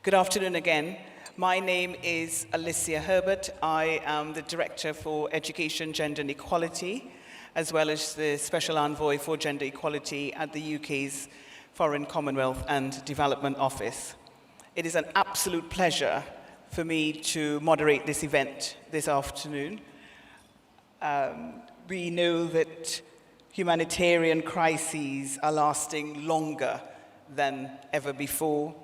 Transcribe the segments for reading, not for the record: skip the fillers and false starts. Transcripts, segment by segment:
Good afternoon again. My name is Alicia Herbert. I am the Director for Education, Gender and Equality, as well as the Special Envoy for Gender Equality at the UK's Foreign, Commonwealth and Development Office. It is an absolute pleasure for me to moderate this event this afternoon. We know that humanitarian crises are lasting longer than ever before,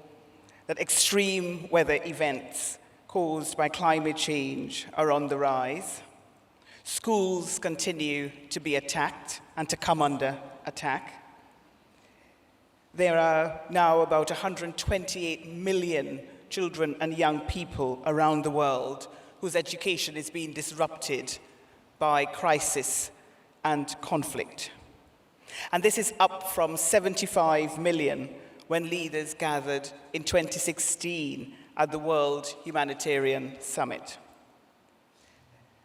that extreme weather events caused by climate change are on the rise. Schools continue to be attacked and to come under attack. There are now about 128 million children and young people around the world whose education is being disrupted by crisis and conflict. And this is up from 75 million when leaders gathered in 2016 at the World Humanitarian Summit.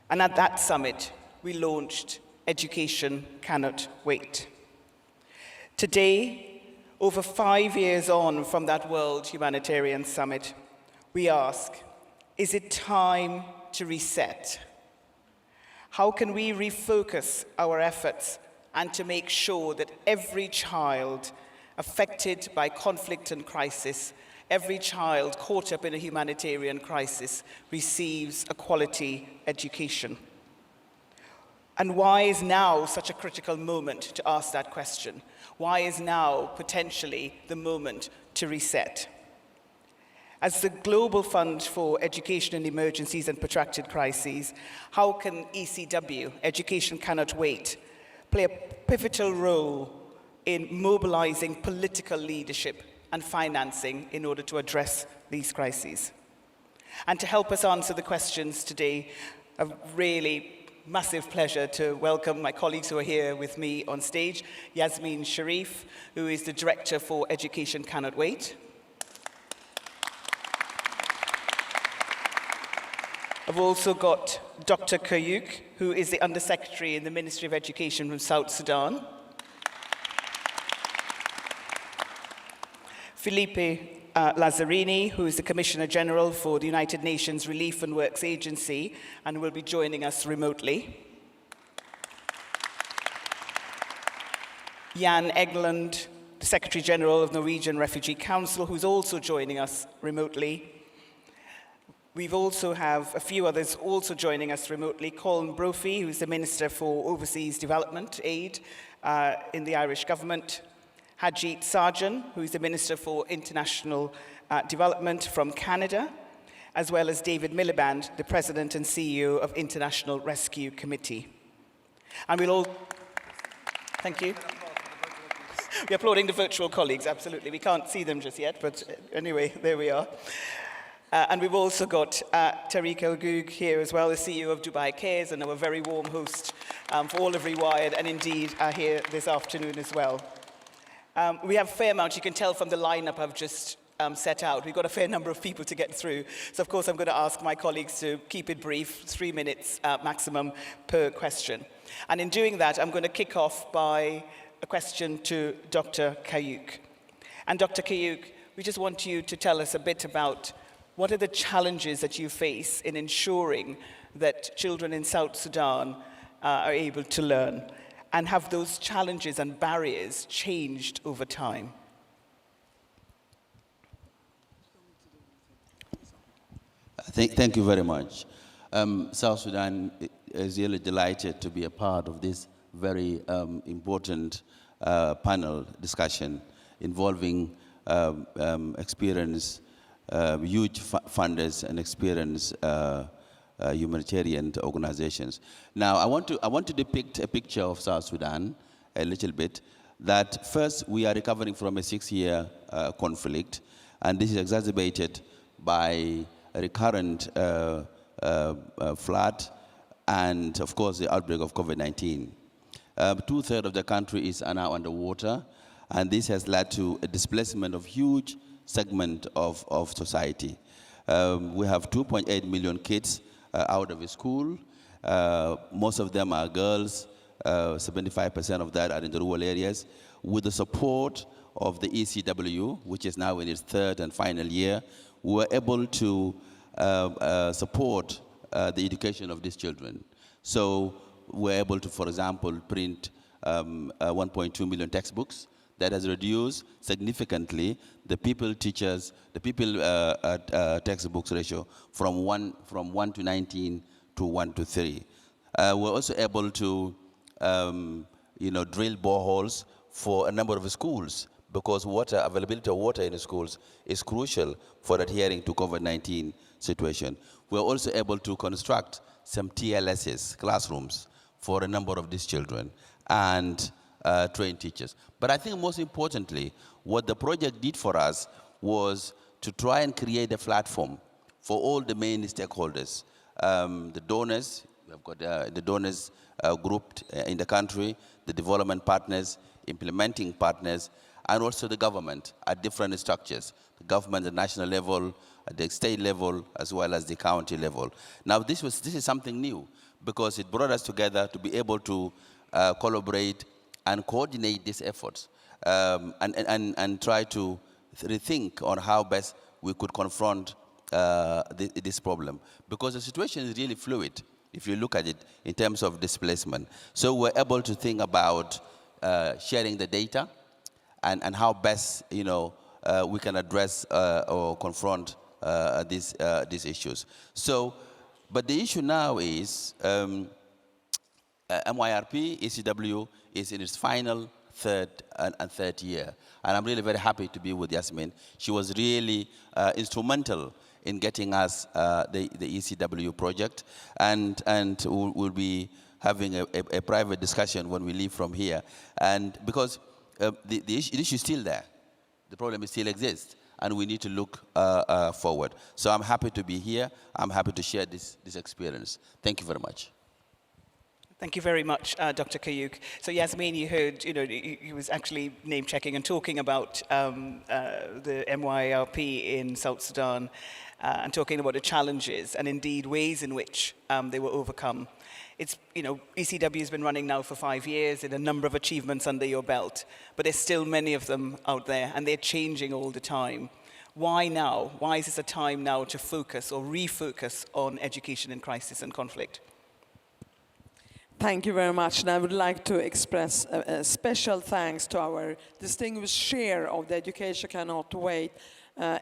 And at that summit, we launched Education Cannot Wait. Today, over 5 years on from that World Humanitarian Summit, we ask, is it time to reset? How can we refocus our efforts and to make sure that every child affected by conflict and crisis, every child caught up in a humanitarian crisis receives a quality education? And why is now such a critical moment to ask that question? Why is now potentially the moment to reset? As the Global Fund for Education in Emergencies and Protracted Crises, how can ECW, Education Cannot Wait, play a pivotal role in mobilizing political leadership and financing in order to address these crises? And to help us answer the questions today, a really massive pleasure to welcome my colleagues who are here with me on stage. Yasmine Sherif, who is the Director for Education Cannot Wait. I've also got Dr. Kuyok, who is the Undersecretary in the Ministry of Education from South Sudan. Philippe Lazzarini, who is the Commissioner General for the United Nations Relief and Works Agency and will be joining us remotely. Egeland, the Secretary General of Norwegian Refugee Council, who's also joining us remotely. We also have a few others also joining us remotely. Colm, Brophy, who's the Minister for Overseas Development Aid in the Irish government. Harjit, Sajjan, who is the Minister for International Development from Canada, as well as David Miliband, the President and CEO of International Rescue Committee. And we'll all, thank you. We're applauding the virtual colleagues, absolutely. We can't see them just yet, but anyway, there we are. And we've also got Tariq Gurg here as well, the CEO of Dubai Cares, and our very warm host for all of Rewired, and indeed are here this afternoon as well. We have a fair amount, you can tell from the lineup I've just set out. We've got a fair number of people to get through. So of course I'm going to ask my colleagues to keep it brief, 3 minutes maximum per question. And in doing that, I'm going to kick off by a question to Dr. Kuyok. And Dr. Kuyok, we just want you to tell us a bit about what are the challenges that you face in ensuring that children in South Sudan are able to learn? And have those challenges and barriers changed over time? Thank you very much. South Sudan is really delighted to be a part of this very important panel discussion involving experienced huge funders and experienced humanitarian organizations. Now, I want to depict a picture of South Sudan a little bit. That first, we are recovering from a 6-year conflict, and this is exacerbated by a recurrent flood and, of course, the outbreak of COVID-19. 2/3 of the country is now underwater, and this has led to a displacement of huge segment of society. We have 2.8 million kids out of school. Most of them are girls. 75% of that are in the rural areas. With the support of the ECW, which is now in its 3rd and final year, we were able to support the education of these children. So we're able to, for example, print 1.2 million textbooks. That has reduced significantly the pupil-teachers, the pupil textbooks ratio from 1 to 19 to 1 to 3. We're also able to, drill boreholes for a number of schools, because availability of water in the schools is crucial for adhering to COVID-19 situation. We're also able to construct some TLSs, classrooms, for a number of these children, and train teachers. But I think most importantly, what the project did for us was to try and create a platform for all the main stakeholders. The donors, we've got the donors grouped in the country, the development partners, implementing partners, and also the government at different structures. The government at the national level, at the state level, as well as the county level. Now this is something new, because it brought us together to be able to collaborate and coordinate these efforts, and try to rethink on how best we could confront this problem. Because the situation is really fluid, if you look at it in terms of displacement. So we're able to think about sharing the data and how best we can address or confront these issues. So, but the issue now is MYRP, ECW, is in its final third year. And I'm really very happy to be with Yasmine. She was really instrumental in getting us the ECW project. And we'll be having a private discussion when we leave from here. And because the issue is still there. The problem still exists. And we need to look forward. So I'm happy to be here. I'm happy to share this experience. Thank you very much. Thank you very much, Dr. Kuyok. So Yasmine, you heard, he was actually name-checking and talking about the MYRP in South Sudan and talking about the challenges and indeed ways in which they were overcome. It's, ECW has been running now for 5 years and a number of achievements under your belt, but there's still many of them out there and they're changing all the time. Why now? Why is this a time now to focus or refocus on education in crisis and conflict? Thank you very much, and I would like to express a special thanks to our distinguished chair of the Education Cannot Wait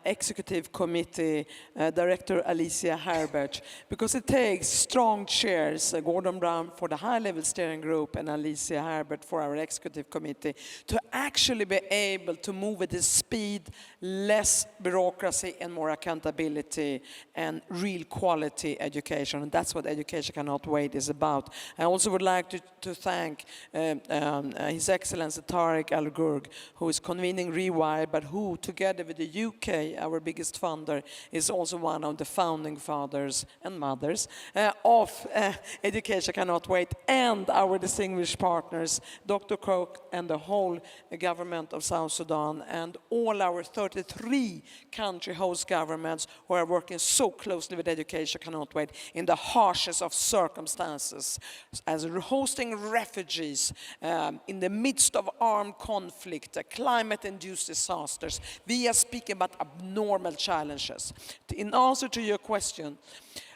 Executive Committee, Director Alicia Herbert, because it takes strong chairs, Gordon Brown for the high-level steering group and Alicia Herbert for our Executive Committee, to actually be able to move at the speed, less bureaucracy and more accountability and real quality education. And that's what Education Cannot Wait is about. I also would like to thank His Excellency Tariq Al Gurg, who is convening Rewire, but who, together with the UK, our biggest funder, is also one of the founding fathers and mothers of Education Cannot Wait, and our distinguished partners, Dr. Koch and the whole government of South Sudan, and all our 33 country host governments who are working so closely with Education Cannot Wait in the harshest of circumstances, as hosting refugees in the midst of armed conflict, climate-induced disasters. We are speaking about abnormal challenges. In answer to your question,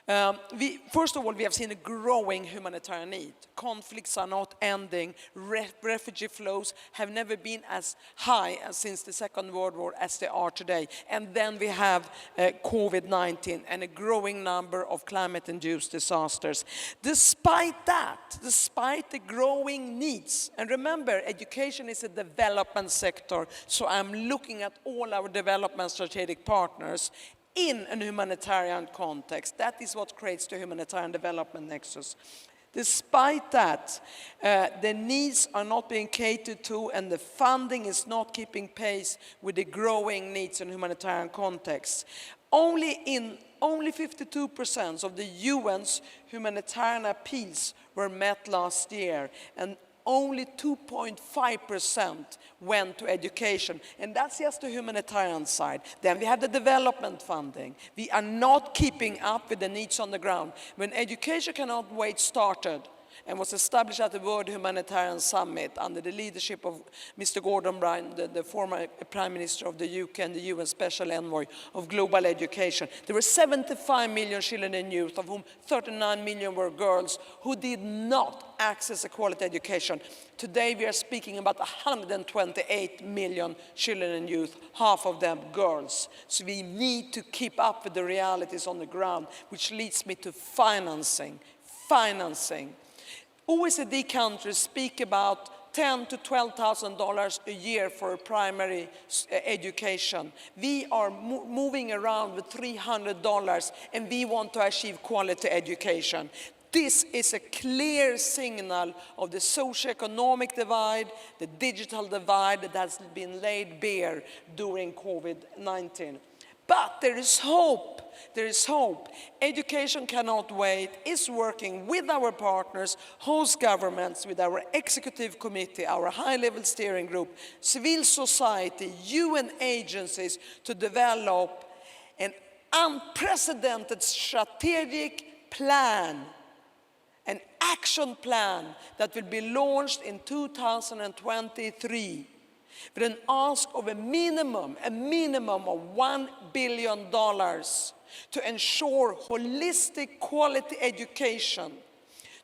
first of all, we have seen a growing humanitarian need. Conflicts are not ending. Refugee flows have never been as high as since the Second World War as they are today. And then we have COVID-19 and a growing number of climate-induced disasters. Despite that, despite the growing needs, and remember, education is a development sector, so I'm looking at all our development strategic partners in a humanitarian context. That is what creates the humanitarian development nexus. Despite that, the needs are not being catered to and the funding is not keeping pace with the growing needs in humanitarian contexts. Only 52% of the UN's humanitarian appeals were met last year, and only 2.5% went to education. And that's just the humanitarian side. Then we have the development funding. We are not keeping up with the needs on the ground. When Education Cannot Wait started, and was established at the World Humanitarian Summit under the leadership of Mr. Gordon Brown, the former Prime Minister of the UK and the UN Special Envoy of Global Education. There were 75 million children and youth, of whom 39 million were girls, who did not access a quality education. Today we are speaking about 128 million children and youth, half of them girls. So we need to keep up with the realities on the ground, which leads me to financing. OECD countries speak about $10,000 to $12,000 a year for primary education. We are moving around with $300, and we want to achieve quality education. This is a clear signal of the socioeconomic divide, the digital divide that has been laid bare during COVID-19. But there is hope. There is hope. Education Cannot Wait is working with our partners, host governments, with our executive committee, our high-level steering group, civil society, UN agencies to develop an unprecedented strategic plan, an action plan that will be launched in 2023. with an ask of a minimum of $1 billion to ensure holistic quality education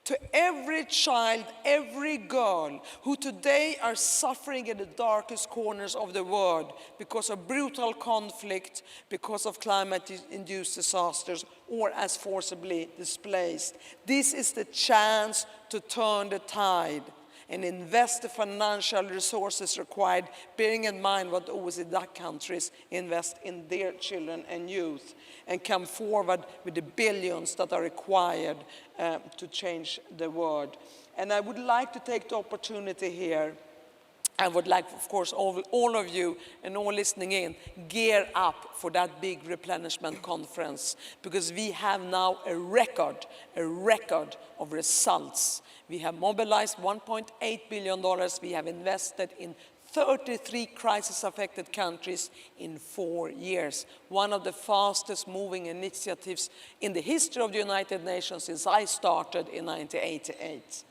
to every child, every girl who today are suffering in the darkest corners of the world because of brutal conflict, because of climate-induced disasters, or as forcibly displaced. This is the chance to turn the tide and invest the financial resources required, bearing in mind what OECD countries invest in their children and youth, and come forward with the billions that are required to change the world. And I would like to take the opportunity here. I would like, of course, all of you and all listening in, gear up for that big replenishment conference, because we have now a record of results. We have mobilized $1.8 billion. We have invested in 33 crisis-affected countries in 4 years. One of the fastest moving initiatives in the history of the United Nations since I started in 1988.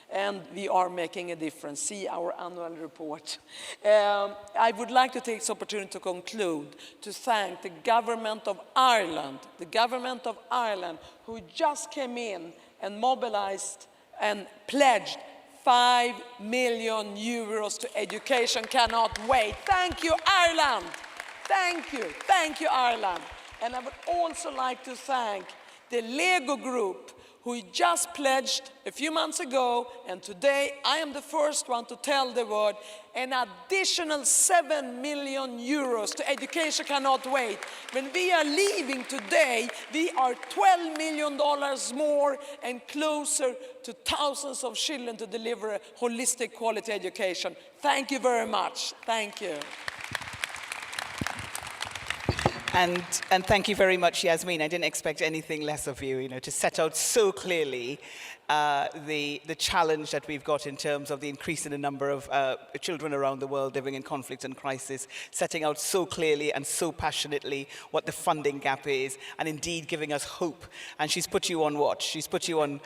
And we are making a difference. See our annual report. I would like to take this opportunity to conclude, to thank the government of Ireland, who just came in and mobilized and pledged €5 million to Education Cannot Wait. Thank you, Ireland. Thank you, Ireland. And I would also like to thank the Lego Group, who just pledged a few months ago, and today I am the first one to tell the world, an additional €7 million to Education Cannot Wait. When we are leaving today, we are $12 million more and closer to thousands of children to deliver a holistic quality education. Thank you very much. Thank you. And thank you very much, Yasmine. I didn't expect anything less of you, to set out so clearly the challenge that we've got in terms of the increase in the number of children around the world living in conflict and crisis, setting out so clearly and so passionately what the funding gap is, and indeed giving us hope. And she's put you on watch. She's put you on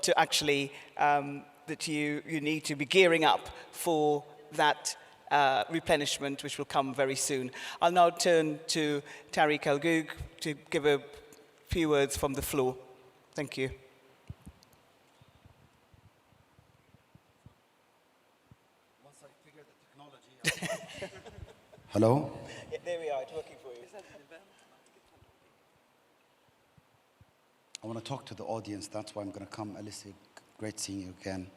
to actually that you need to be gearing up for that replenishment, which will come very soon. I'll now turn to Tariq Al Gurg to give a few words from the floor. Thank you. Once I figure the technology out. Hello? Yeah, there we are, it's working for you. I want to talk to the audience, that's why I'm going to come. Alicia, great seeing you again.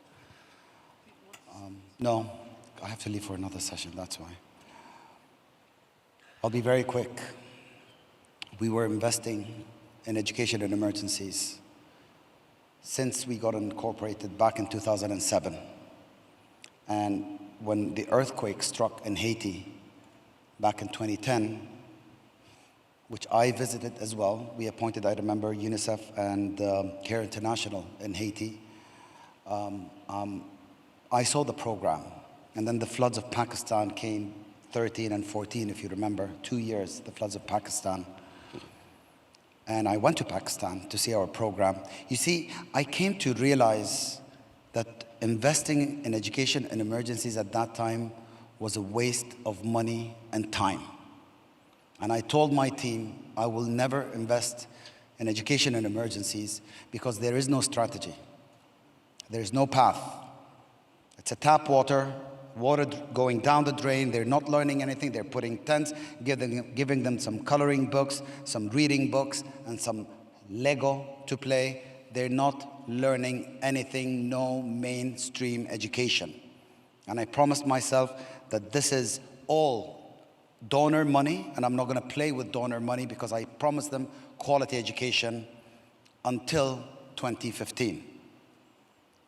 No. I have to leave for another session, that's why. I'll be very quick. We were investing in education in emergencies since we got incorporated back in 2007. And when the earthquake struck in Haiti back in 2010, which I visited as well, we appointed, I remember, UNICEF and CARE International in Haiti. I saw the program. And then the floods of Pakistan came 13 and 14, if you remember, 2 years, the floods of Pakistan. And I went to Pakistan to see our program. You see, I came to realize investing in education in emergencies at that time was a waste of money and time. And I told my team, I will never invest in education in emergencies because there is no strategy. There is no path. It's a tap water going down the drain. They're not learning anything. They're putting tents, giving them some coloring books, some reading books, and some Lego to play. They're not learning anything, no mainstream education. And I promised myself that this is all donor money, and I'm not going to play with donor money because I promised them quality education until 2015.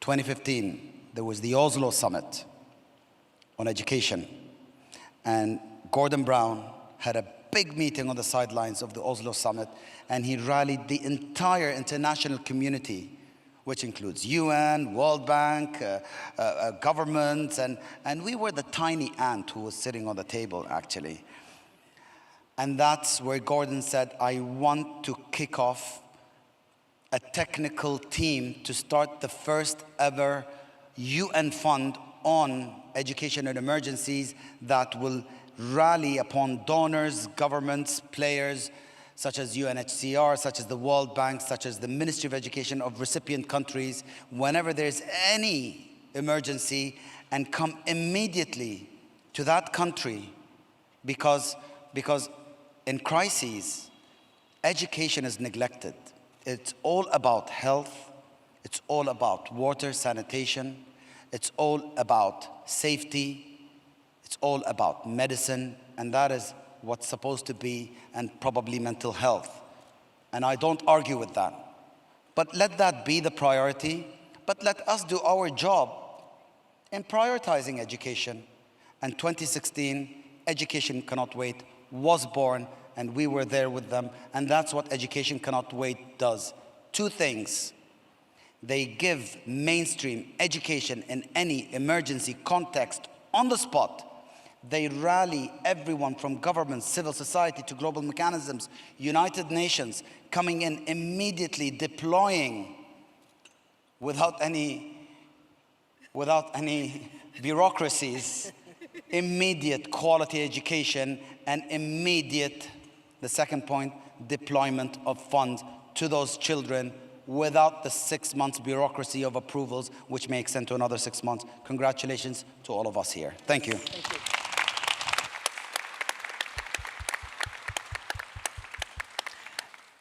2015, there was the Oslo Summit on education, and Gordon Brown had a big meeting on the sidelines of the Oslo Summit, and he rallied the entire international community, which includes UN, World Bank, governments, and we were the tiny ant who was sitting on the table, actually. And that's where Gordon said, I want to kick off a technical team to start the first ever UN fund on education and emergencies that will rally upon donors, governments, players, such as UNHCR, such as the World Bank, such as the Ministry of Education of recipient countries, whenever there's any emergency, and come immediately to that country because in crises, education is neglected. It's all about health, it's all about water, sanitation, it's all about safety, it's all about medicine, and that is what's supposed to be, and probably mental health. And I don't argue with that. But let that be the priority, but let us do our job in prioritizing education. And 2016, Education Cannot Wait was born, and we were there with them, and that's what Education Cannot Wait does. Two things. They give mainstream education in any emergency context on the spot. They rally everyone from government, civil society to global mechanisms, United Nations, coming in immediately, deploying without any bureaucracies, immediate quality education, and immediate, the second point, deployment of funds to those children without the 6 months bureaucracy of approvals, which may extend to another 6 months. Congratulations to all of us here. Thank you. Thank you.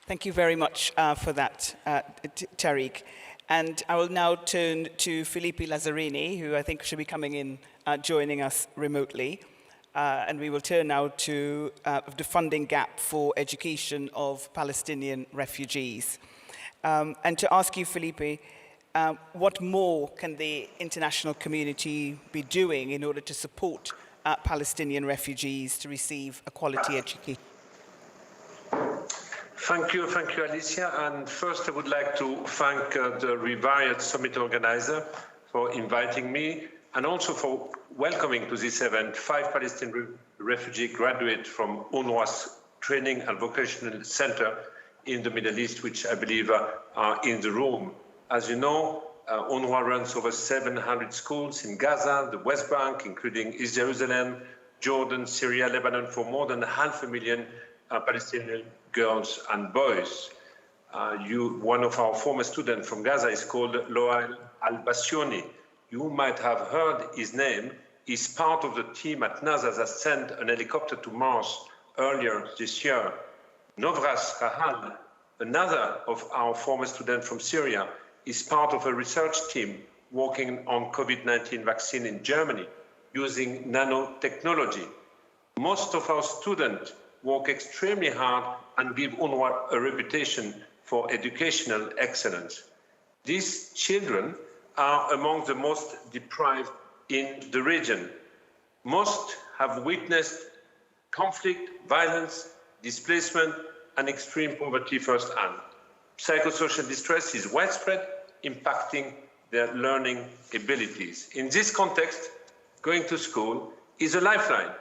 Thank you very much for that, Tariq. And I will now turn to Philippe Lazzarini, who I think should be coming in, joining us remotely. And we will turn now to the funding gap for education of Palestinian refugees. And to ask you, Philippe, what more can the international community be doing in order to support Palestinian refugees to receive a quality education? Thank you, Alicia. And first, I would like to thank the Rewired Summit organizer for inviting me, and also for welcoming to this event 5 Palestinian refugee graduates from UNRWA's Training and Vocational Center in the Middle East, which I believe are in the room. As you know, UNRWA runs over 700 schools in Gaza, the West Bank, including East Jerusalem, Jordan, Syria, Lebanon, for more than 500,000 Palestinian girls and boys. One of our former students from Gaza is called Loal Al-Bassioni. You might have heard his name. He's part of the team at NASA that sent an helicopter to Mars earlier this year. Novras Rahal, another of our former students from Syria, is part of a research team working on COVID-19 vaccine in Germany using nanotechnology. Most of our students work extremely hard and give UNRWA a reputation for educational excellence. These children are among the most deprived in the region. Most have witnessed conflict, violence, displacement, and extreme poverty firsthand. Psychosocial distress is widespread, impacting their learning abilities. In this context, going to school is a lifeline.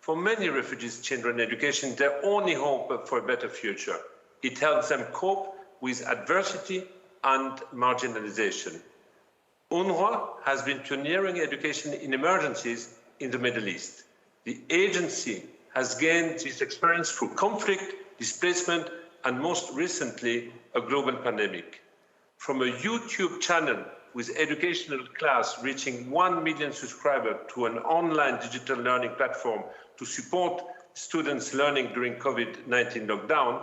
For many refugees' children, education is their only hope for a better future. It helps them cope with adversity and marginalization. UNRWA has been pioneering education in emergencies in the Middle East. The agency has gained this experience through conflict, displacement, and most recently, a global pandemic. From a YouTube channel with educational class reaching 1 million subscribers to an online digital learning platform to support students' learning during COVID-19 lockdown,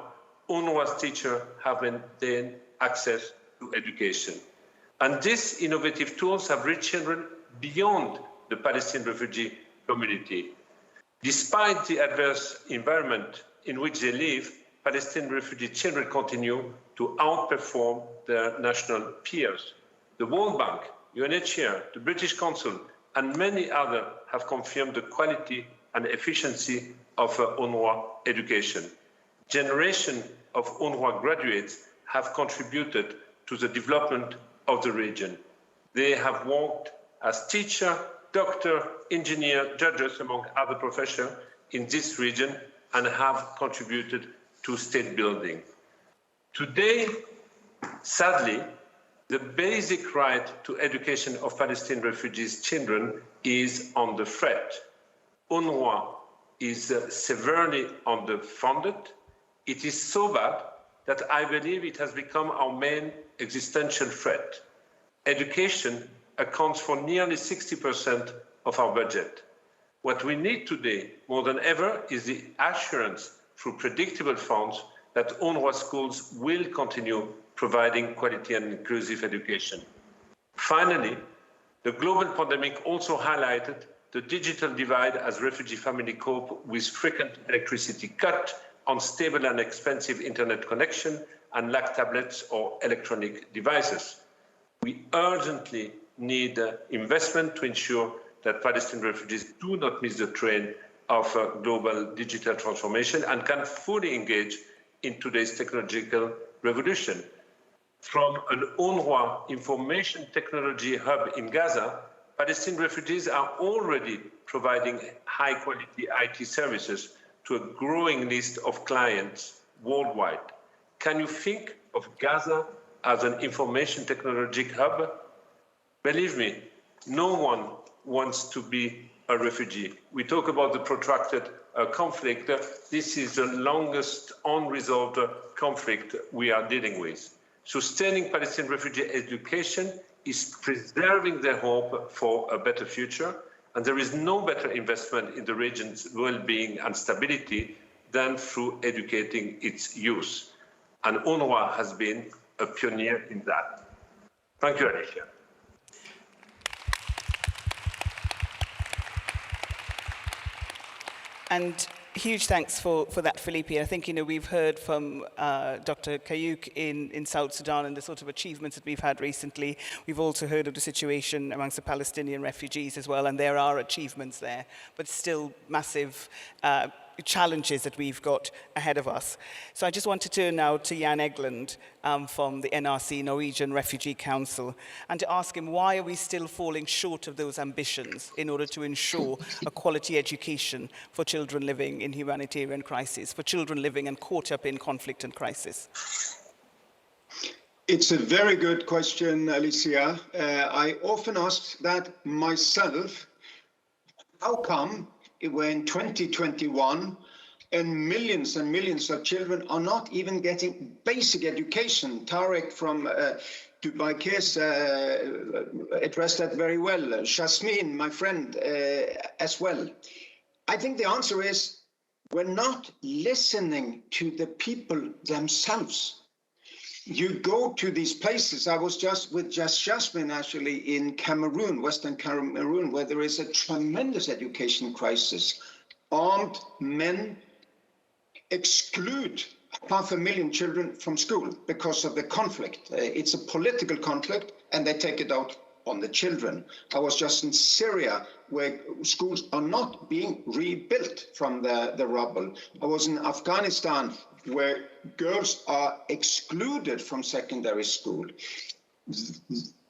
UNRWA's teachers have maintained access to education. And these innovative tools have reached children beyond the Palestinian refugee community. Despite the adverse environment in which they live, Palestinian refugee children continue to outperform their national peers. The World Bank, UNHCR, the British Council, and many others have confirmed the quality and efficiency of UNRWA education. Generations of UNRWA graduates have contributed to the development of the region. They have worked as teacher, doctor, engineer, judges, among other professions in this region, and have contributed to state building. Today, sadly, the basic right to education of Palestinian refugees' children is under threat. UNRWA is severely underfunded. It is so bad that I believe it has become our main existential threat. Education accounts for nearly 60% of our budget. What we need today, more than ever, is the assurance through predictable funds that UNRWA schools will continue providing quality and inclusive education. Finally, the global pandemic also highlighted the digital divide as refugee families cope with frequent electricity cut, unstable and expensive internet connection, and lack tablets or electronic devices. We urgently need investment to ensure that Palestinian refugees do not miss the train of global digital transformation and can fully engage in today's technological revolution. From an UNRWA information technology hub in Gaza, Palestinian refugees are already providing high-quality IT services to a growing list of clients worldwide. Can you think of Gaza as an information technology hub? Believe me, no one wants to be a refugee. We talk about the protracted conflict. This is the longest unresolved conflict we are dealing with. Sustaining Palestinian refugee education is preserving their hope for a better future, and there is no better investment in the region's well-being and stability than through educating its youth. And UNRWA has been a pioneer in that. Thank you, Alicia. And huge thanks for that, Philippe. I think, we've heard from Dr. Kuyok in South Sudan and the sort of achievements that we've had recently. We've also heard of the situation amongst the Palestinian refugees as well, and there are achievements there, but still massive challenges that we've got ahead of us. So I just want to turn now to Jan Egeland from the NRC, Norwegian Refugee Council, and to ask him, why are we still falling short of those ambitions in order to ensure a quality education for children living in humanitarian crisis, for children living and caught up in conflict and crisis? It's a very good question, Alicia. I often ask that myself. How come when 2021 and millions of children are not even getting basic education? Tariq from Dubai Case addressed that very well. Yasmine, my friend, as well. I think the answer is we're not listening to the people themselves. You go to these places. I was just with Yasmine actually in Cameroon, Western Cameroon, where there is a tremendous education crisis. Armed men exclude 500,000 children from school because of the conflict. It's a political conflict, and they take it out on the children. I was just in Syria, where schools are not being rebuilt from the rubble. I was in Afghanistan, where girls are excluded from secondary school.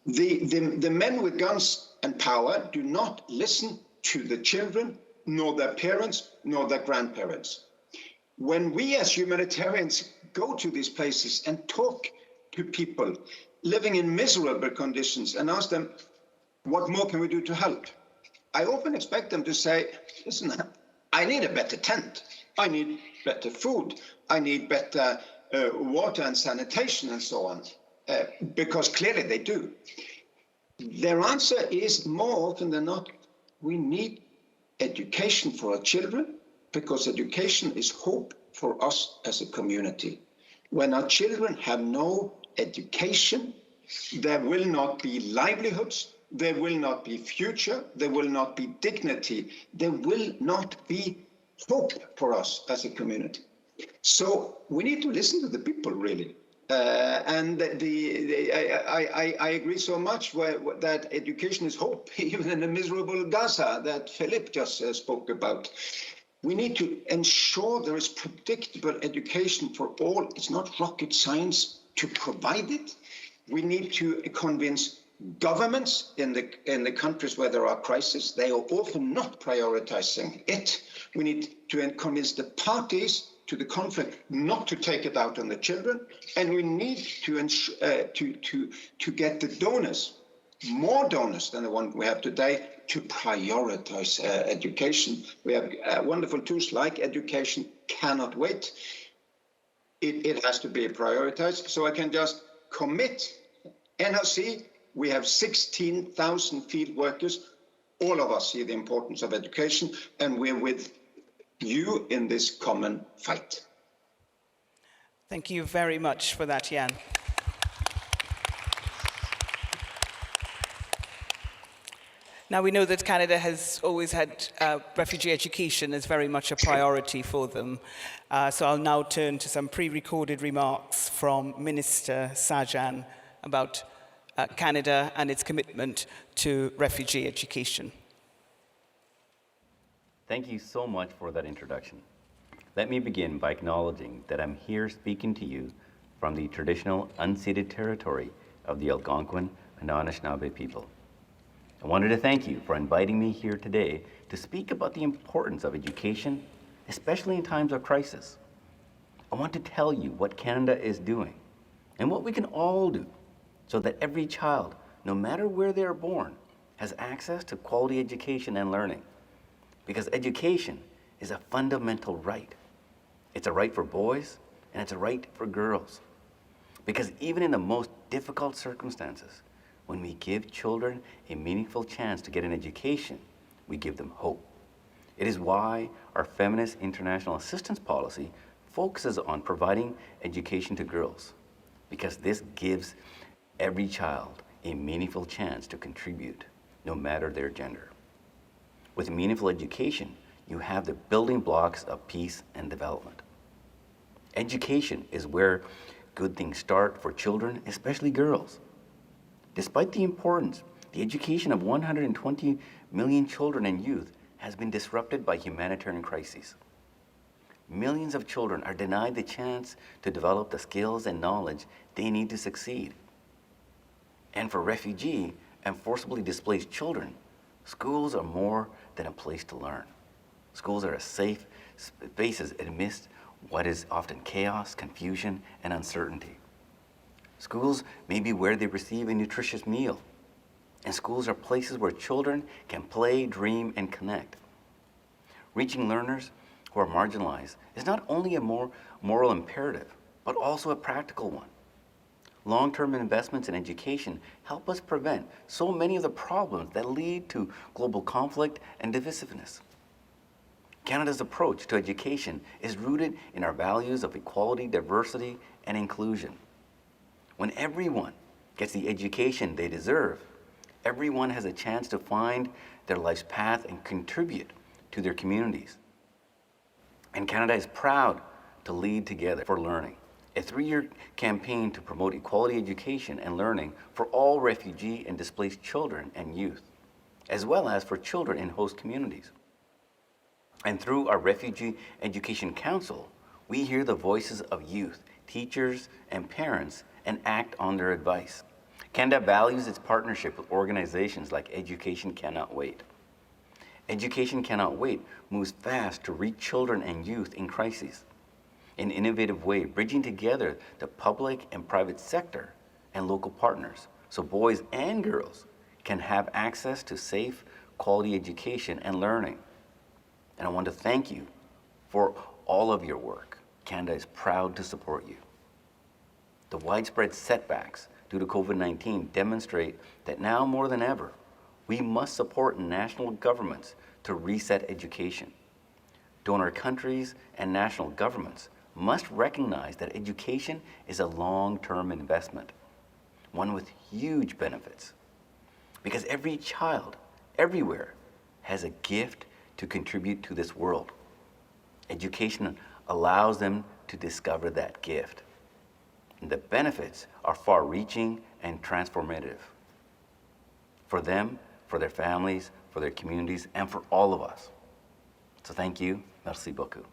The men with guns and power do not listen to the children, nor their parents, nor their grandparents. When we as humanitarians go to these places and talk to people, living in miserable conditions and ask them, what more can we do to help? I often expect them to say, listen, I need a better tent. I need better food. I need better water and sanitation and so on, because clearly they do. Their answer is more often than not, we need education for our children, because education is hope for us as a community. When our children have no education, there will not be livelihoods, there will not be future, there will not be dignity, there will not be hope for us as a community. So we need to listen to the people, really. And I agree so much that education is hope, even in the miserable Gaza that Philippe just spoke about. We need to ensure there is predictable education for all. It's not rocket science to provide it. We need to convince governments in the countries where there are crises. They are often not prioritizing it. We need to convince the parties to the conflict not to take it out on the children, and we need to get the donors, more donors than the one we have today, to prioritize education. We have wonderful tools like Education Cannot Wait. It has to be prioritized. So I can just commit NRC. We have 16,000 field workers. All of us see the importance of education, and we're with you in this common fight. Thank you very much for that, Jan. Now, we know that Canada has always had refugee education as very much a priority for them. So I'll now turn to some pre-recorded remarks from Minister Sajjan about Canada and its commitment to refugee education. Thank you so much for that introduction. Let me begin by acknowledging that I'm here speaking to you from the traditional unceded territory of the Algonquin and Anishinaabe people. I wanted to thank you for inviting me here today to speak about the importance of education, especially in times of crisis. I want to tell you what Canada is doing and what we can all do so that every child, no matter where they are born, has access to quality education and learning. Because education is a fundamental right. It's a right for boys and it's a right for girls. Because even in the most difficult circumstances, when we give children a meaningful chance to get an education, we give them hope. It is why our feminist international assistance policy focuses on providing education to girls, because this gives every child a meaningful chance to contribute, no matter their gender. With meaningful education, you have the building blocks of peace and development. Education is where good things start for children, especially girls. Despite the importance, the education of 120 million children and youth has been disrupted by humanitarian crises. Millions of children are denied the chance to develop the skills and knowledge they need to succeed. And for refugee and forcibly displaced children, schools are more than a place to learn. Schools are a safe spaces amidst what is often chaos, confusion, and uncertainty. Schools may be where they receive a nutritious meal, and schools are places where children can play, dream, and connect. Reaching learners who are marginalized is not only a moral imperative, but also a practical one. Long-term investments in education help us prevent so many of the problems that lead to global conflict and divisiveness. Canada's approach to education is rooted in our values of equality, diversity, and inclusion. When everyone gets the education they deserve, everyone has a chance to find their life's path and contribute to their communities. And Canada is proud to lead Together for Learning, a 3-year campaign to promote equality education and learning for all refugee and displaced children and youth, as well as for children in host communities. And through our Refugee Education Council, we hear the voices of youth, teachers, and parents and act on their advice. Canada values its partnership with organizations like Education Cannot Wait. Education Cannot Wait moves fast to reach children and youth in crises. An innovative way, bridging together the public and private sector and local partners so boys and girls can have access to safe, quality education and learning. And I want to thank you for all of your work. Canada is proud to support you. The widespread setbacks due to COVID-19 demonstrate that now more than ever, we must support national governments to reset education. Donor countries and national governments must recognize that education is a long-term investment, one with huge benefits. Because every child, everywhere, has a gift to contribute to this world. Education allows them to discover that gift. And the benefits are far-reaching and transformative. For them, for their families, for their communities, and for all of us. So thank you. Merci beaucoup.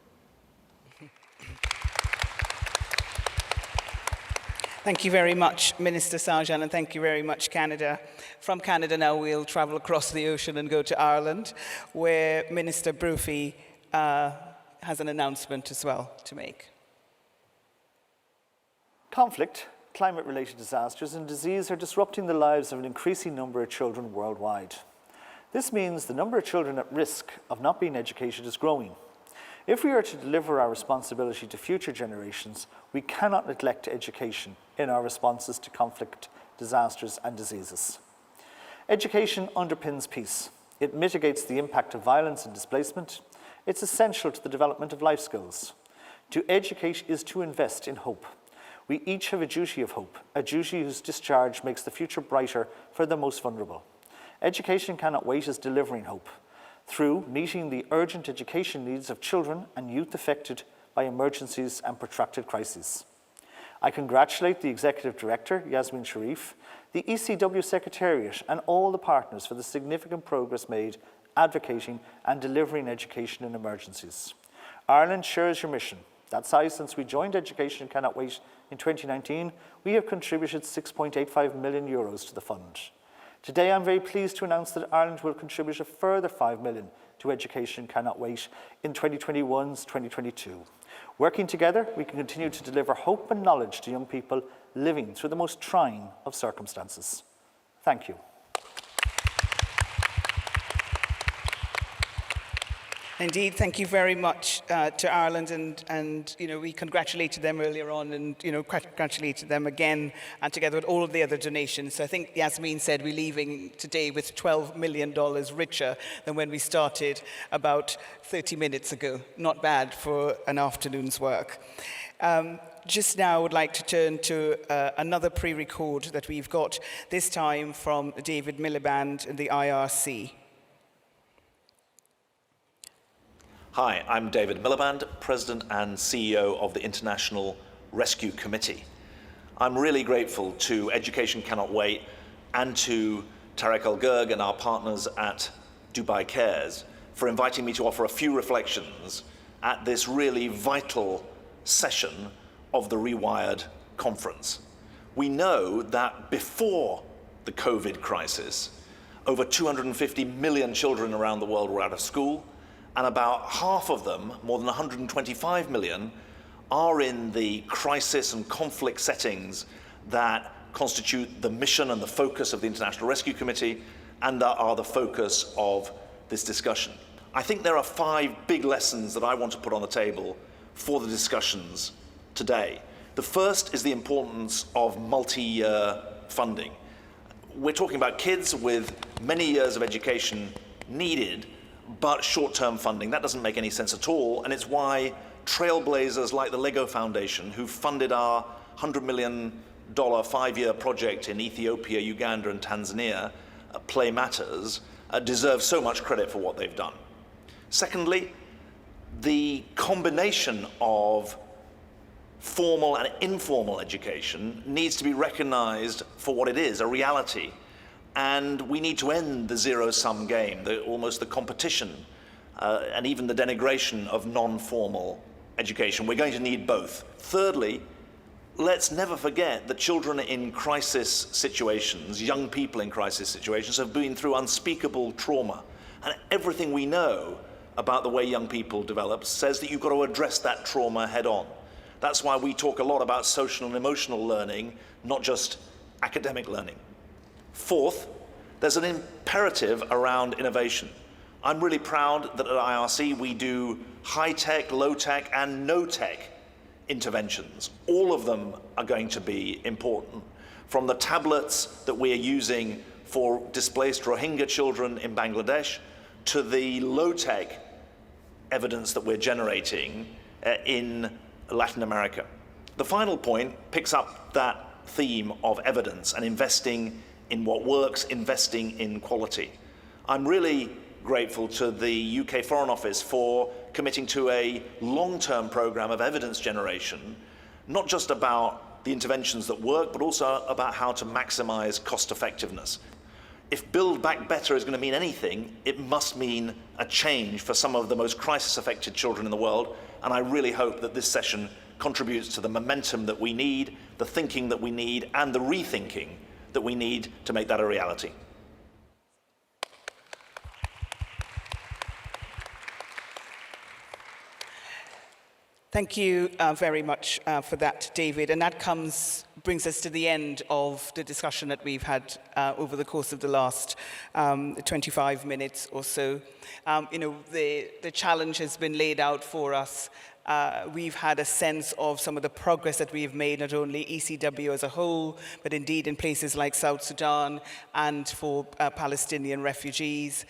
Thank you very much, Minister Sajjan, and thank you very much, Canada. From Canada now we'll travel across the ocean and go to Ireland, where Minister Brophy has an announcement as well to make. Conflict, climate-related disasters and disease are disrupting the lives of an increasing number of children worldwide. This means the number of children at risk of not being educated is growing. If we are to deliver our responsibility to future generations, we cannot neglect education in our responses to conflict, disasters and diseases. Education underpins peace. It mitigates the impact of violence and displacement. It's essential to the development of life skills. To educate is to invest in hope. We each have a duty of hope, a duty whose discharge makes the future brighter for the most vulnerable. Education Cannot Wait is delivering hope through meeting the urgent education needs of children and youth affected by emergencies and protracted crises. I congratulate the Executive Director, Yasmine Sherif, the ECW Secretariat and all the partners for the significant progress made advocating and delivering education in emergencies. Ireland shares your mission. That's why since we joined Education Cannot Wait in 2019, we have contributed €6.85 million to the fund. Today, I'm very pleased to announce that Ireland will contribute a further €5 million to Education Cannot Wait in 2021-2022. Working together, we can continue to deliver hope and knowledge to young people living through the most trying of circumstances. Thank you. Indeed, thank you very much to Ireland, and we congratulated them earlier on, and congratulated them again, and together with all of the other donations. So I think Yasmine said we're leaving today with $12 million richer than when we started about 30 minutes ago. Not bad for an afternoon's work. Just now I would like to turn to another pre-record that we've got, this time from David Miliband and the IRC. Hi, I'm David Miliband, President and CEO of the International Rescue Committee. I'm really grateful to Education Cannot Wait and to Tariq Gurg and our partners at Dubai Cares for inviting me to offer a few reflections at this really vital session of the Rewired conference. We know that before the COVID crisis, over 250 million children around the world were out of school, and about half of them, more than 125 million, are in the crisis and conflict settings that constitute the mission and the focus of the International Rescue Committee and that are the focus of this discussion. I think there are 5 big lessons that I want to put on the table for the discussions today. The first is the importance of multi-year funding. We're talking about kids with many years of education needed, but short-term funding. That doesn't make any sense at all, and it's why trailblazers like the Lego Foundation, who funded our $100 million 5-year project in Ethiopia, Uganda, and Tanzania, Play Matters, deserve so much credit for what they've done. Secondly, the combination of formal and informal education needs to be recognized for what it is, a reality. And we need to end the zero-sum game, almost the competition, and even the denigration of non-formal education. We're going to need both. Thirdly, let's never forget that children in crisis situations, young people in crisis situations, have been through unspeakable trauma. And everything we know about the way young people develop says that you've got to address that trauma head on. That's why we talk a lot about social and emotional learning, not just academic learning. Fourth, there's an imperative around innovation. I'm really proud that at IRC we do high-tech, low-tech, and no-tech interventions. All of them are going to be important. From the tablets that we are using for displaced Rohingya children in Bangladesh to the low-tech evidence that we're generating in Latin America. The final point picks up that theme of evidence and investing in what works, investing in quality. I'm really grateful to the UK Foreign Office for committing to a long-term program of evidence generation, not just about the interventions that work, but also about how to maximize cost effectiveness. If Build Back Better is going to mean anything, it must mean a change for some of the most crisis-affected children in the world, and I really hope that this session contributes to the momentum that we need, the thinking that we need, and the rethinking that we need to make that a reality. Thank you very much for that, David. And that brings us to the end of the discussion that we've had over the course of the last 25 minutes or so. The challenge has been laid out for us. We've had a sense of some of the progress that we've made, not only ECW as a whole, but indeed in places like South Sudan and for Palestinian refugees.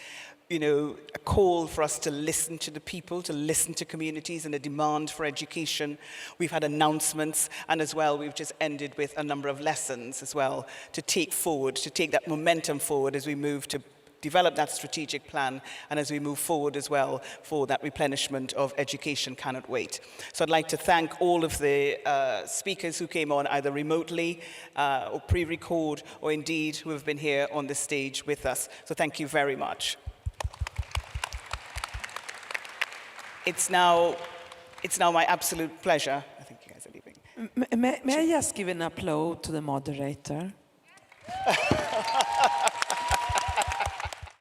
A call for us to listen to the people, to listen to communities, and a demand for education. We've had announcements, and as well, we've just ended with a number of lessons as well to take forward, to take that momentum forward as we move to develop that strategic plan, and as we move forward as well for that replenishment of education cannot wait. So I'd like to thank all of the speakers who came on either remotely or pre-record, or indeed who have been here on the stage with us. So thank you very much. It's now my absolute pleasure. I think you guys are leaving. May I just give an applause to the moderator?